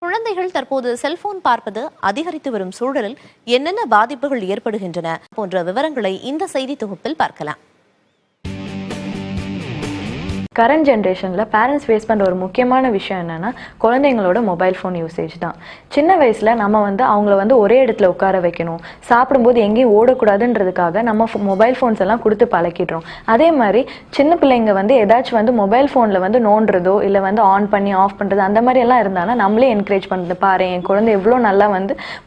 குழந்தைகள் தற்போது செல்போன் பார்ப்பது அதிகரித்து வரும் சூழலில் என்னென்ன பாதிப்புகள் ஏற்படுகின்றன போன்ற விவரங்களை இந்த செய்தி தொகுப்பில் பார்க்கலாம். கரண்ட் ஜென்ரேஷனில் பேரண்ட்ஸ் ஃபேஸ் பண்ணுற ஒரு முக்கியமான விஷயம் என்னென்னா குழந்தைங்களோட மொபைல் ஃபோன் யூசேஜ் தான். சின்ன வயசில் நம்ம அவங்கள ஒரே இடத்துல உட்கார வைக்கணும், சாப்பிடும்போது எங்கேயும் ஓடக்கூடாதுன்றதுக்காக நம்ம மொபைல் ஃபோன்ஸ் எல்லாம் கொடுத்து பழக்கிடுறோம். அதே மாதிரி சின்ன பிள்ளைங்க ஏதாச்சும் மொபைல் ஃபோனில் நோண்டுறதோ இல்லை ஆன் பண்ணி ஆஃப் பண்ணுறது அந்த மாதிரி எல்லாம் இருந்தாங்கன்னா நம்மளே என்கரேஜ் பண்ணுறது, பாரு என் குழந்தை எவ்வளோ நல்லா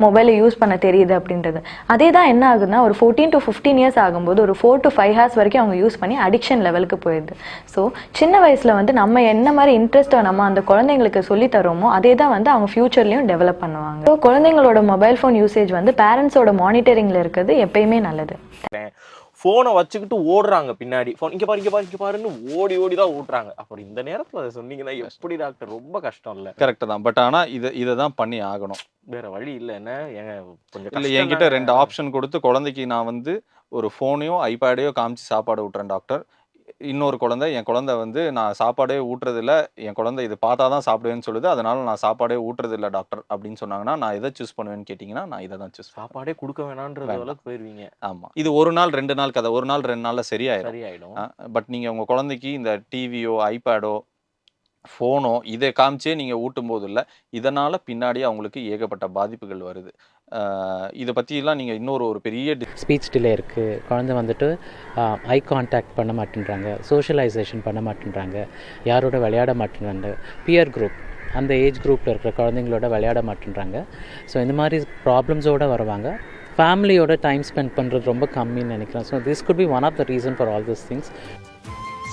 மொபைலை யூஸ் பண்ண தெரியுது அப்படின்றது. அதே தான் என்ன ஆகுதுன்னா ஒரு 14 to 15 இயர்ஸ் ஆகும்போது ஒரு 4 to 5 hours வரைக்கும் அவங்க யூஸ் பண்ணி அடிக்ஷன் லெவலுக்கு போயிடுது. ஸோ சின்ன வயசுல நம்ம என்ன மாதிரி இன்ட்ரெஸ்ட்டை நம்ம அந்த குழந்தைங்களுக்கு சொல்லி தரோமோ அதே தான் அவங்க ஃபியூச்சர்லயும் டெவலப் பண்ணுவாங்க. ஸோ குழந்தைங்களோட மொபைல் ஃபோன் யூசேஜ் பேரண்ட்ஸோட மானிட்டரிங்ல இருக்கிறது எப்பயுமே நல்லது. போனை வச்சுக்கிட்டு ஓடுறாங்க பின்னாடி, போன் இங்க பாரு இங்க பாரு இங்க பாருன்னு ஓடி ஓடி தான் ஓட்டுறாங்க. அப்புறம் இந்த நேரத்துல அதை சொன்னீங்கன்னா எப்படி டாக்டர்? ரொம்ப கஷ்டம் இல்ல? கரெக்ட் தான், பட் ஆனா இதை தான் பண்ணி ஆகணும், வேற வழி இல்லை. என்ன கொஞ்சம் இல்லை, என்கிட்ட 2 ஆப்ஷன் கொடுத்து குழந்தைக்கு நான் ஒரு ஃபோனையோ ஐபேடையோ காமிச்சு சாப்பாடு விட்டுறேன் டாக்டர். இன்னொரு குழந்தை, என் குழந்தை நான் சாப்பாடே ஊட்டுறதில்ல, என் குழந்தை இது பார்த்தா தான் சாப்பிடுவேன்னு சொல்லுது, அதனால நான் சாப்பாடே ஊட்டுறதில்ல டாக்டர் அப்படின்னு சொன்னாங்கன்னா நான் எதை சூஸ் பண்ணுவேன்னு கேட்டிங்கன்னா நான் இதை தான் சூஸ். சாப்பாடே கொடுக்க வேணான்ற அளவுக்கு போயிருவீங்க. ஆமாம், இது 1 நாள் 2 நாள் கதை, 1 நாள் 2 நாளில் சரியாயிடும். பட் நீங்கள் உங்கள் குழந்தைக்கு இந்த டிவியோ ஐபேடோ ஃபோனோ இதை காமிச்சே நீங்கள் ஊட்டும் போது இல்லை, இதனால் பின்னாடி அவங்களுக்கு ஏகப்பட்ட பாதிப்புகள் வருது. இதை பற்றிலாம் நீங்கள் இன்னொரு பெரிய ஸ்பீச் டிலே இருக்குது, குழந்தை ஐ கான்டாக்ட் பண்ண மாட்டேன்றாங்க, சோஷியலைசேஷன் பண்ண மாட்டேன்றாங்க, யாரோட விளையாட மாட்டேன்றாங்க, பியர் குரூப் அந்த ஏஜ் குரூப்பில் இருக்கிற குழந்தைங்களோட விளையாட மாட்டேன்றாங்க. ஸோ இந்த மாதிரி ப்ராப்ளம்ஸோடு வருவாங்க. ஃபேமிலியோட டைம் ஸ்பெண்ட் பண்ணுறது ரொம்ப கம்மின்னு நினைக்கிறேன். So this could be one of the reason for all this things.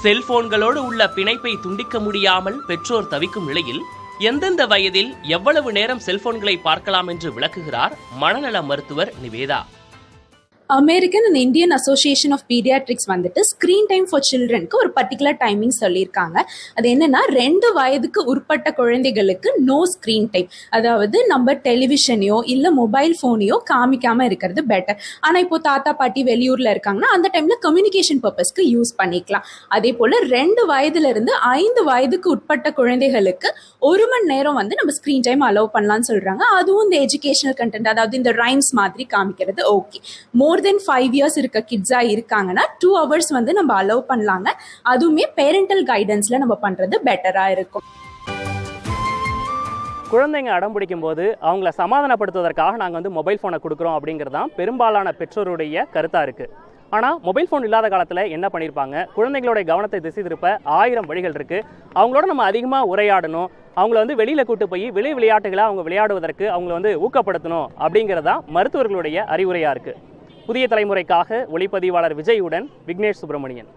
செல்போன்களோடு உள்ள பிணைப்பை துண்டிக்க முடியாமல் பெற்றோர் தவிக்கும் நிலையில் எந்தெந்த வயதில் எவ்வளவு நேரம் செல்போன்களை பார்க்கலாம் என்று விளக்குகிறார் மனநல மருத்துவர் Nivetha. American and Indian association of pediatrics screen time for சில்ட்ரனுக்கு ஒரு பர்டிகுலர் டைமிங் சொல்லியிருக்காங்க. அது என்னன்னா 2 வயதுக்கு உட்பட்ட குழந்தைகளுக்கு நோ ஸ்க்ரீன் டைம், அதாவது நம்ம டெலிவிஷனையோ இல்லை மொபைல் ஃபோனையோ காமிக்காம இருக்கிறது பெட்டர். ஆனால் இப்போ தாத்தா பாட்டி வெளியூர்ல இருக்காங்கன்னா அந்த டைம்ல கம்யூனிகேஷன் பர்பஸ்க்கு யூஸ் பண்ணிக்கலாம். அதே போல 2 வயதுல இருந்து 5 வயதுக்கு உட்பட்ட குழந்தைகளுக்கு 1 மணி நேரம் நம்ம ஸ்க்ரீன் டைம் அலோவ் பண்ணலாம்னு சொல்றாங்க. அதுவும் இந்த எஜுகேஷனல் கண்டென்ட், அதாவது இந்த ரைம்ஸ் மாதிரி காமிக்கிறது ஓகே. மோர் தென் 5 இயர்ஸ் இருக்க கிட்ஸா இருக்காங்கன்னா 2 hours நம்ம அலோவ் பண்ணலாங்க. அதுவுமே பேரண்டல் கைடன்ஸ்ல நம்ம பண்றது பெட்டரா இருக்கும். குழந்தைங்க அடம் பிடிக்கும் போது அவங்கள சமாதானப்படுத்துவதற்காக நாங்கள் மொபைல் ஃபோனை கொடுக்குறோம் அப்படிங்கிறது தான் பெரும்பாலான பெற்றோருடைய கருத்தாக இருக்குது. ஆனால் மொபைல் ஃபோன் இல்லாத காலத்தில் என்ன பண்ணியிருப்பாங்க, குழந்தைங்களோட கவனத்தை திசை திருப்ப 1000 வழிகள் இருக்குது. அவங்களோட நம்ம அதிகமாக உரையாடணும், அவங்கள வெளியில் கூட்டு போய் விளையாட்டுகளை அவங்க விளையாடுவதற்கு அவங்கள ஊக்கப்படுத்தணும் அப்படிங்கிறதா மருத்துவர்களுடைய அறிவுரையாக இருக்குது. புதிய தலைமுறைக்காக ஒளிப்பதிவாளர் விஜயுடன் விக்னேஷ் சுப்பிரமணியன்.